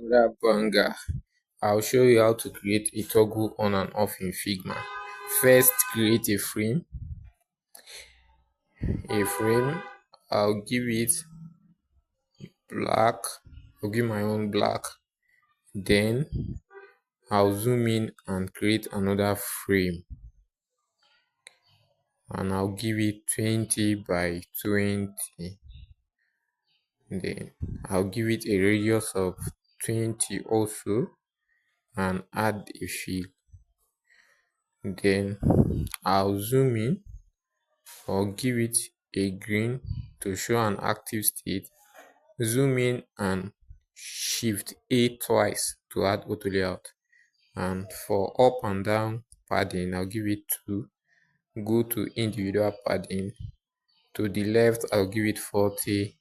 another banger. I'll show you how to create a toggle on and off in Figma. First, create a frame. I'll give it black. I'll give my own black. Then I'll zoom in and create another frame, and I'll give it 20 by 20. Then I'll give it a radius of 20 also, and add a fill. Then I'll zoom in or give it a green to show an active state. Zoom in and shift A twice to add auto layout. And for up and down padding, I'll give it 2. Go to individual padding. To the left, I'll give it 40,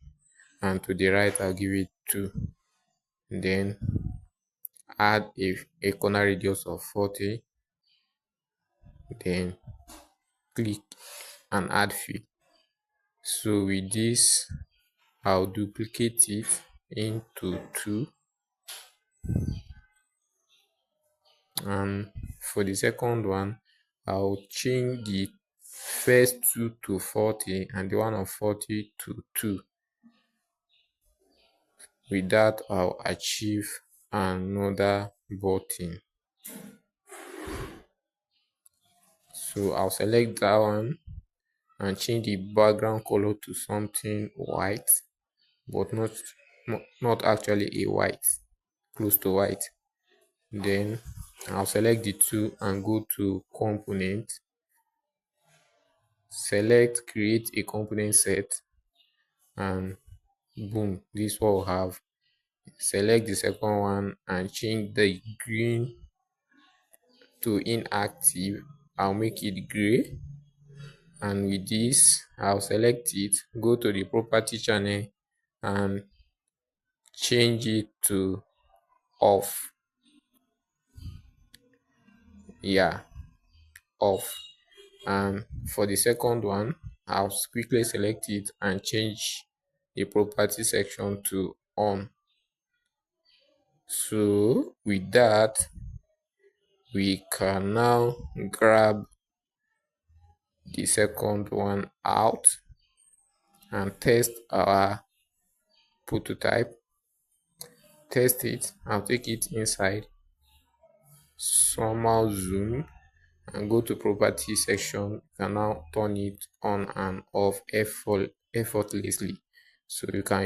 and to the right, I'll give it 2. Then add a corner radius of 40. Then click and add fill. So with this, I'll duplicate it into 2, and for the second one, I'll change the first 2 to 40 and the one of 40 to 2. With that, I'll achieve another button. So I'll select that one and change the background color to something white, but not actually a white, close to white. Then I'll select the 2 and go to component, select create a component set, and boom, this one will have. Select the second one and change the green to inactive. I'll make it gray, and with this, I'll select it, go to the property channel and change it to off. Off. And for the second one, I'll quickly select it and change the property section to on. So with that, we can now grab the second one out and test our prototype. Test it. I'll take it inside, somehow zoom, and go to property section. You can now turn it on and off effortlessly. So you can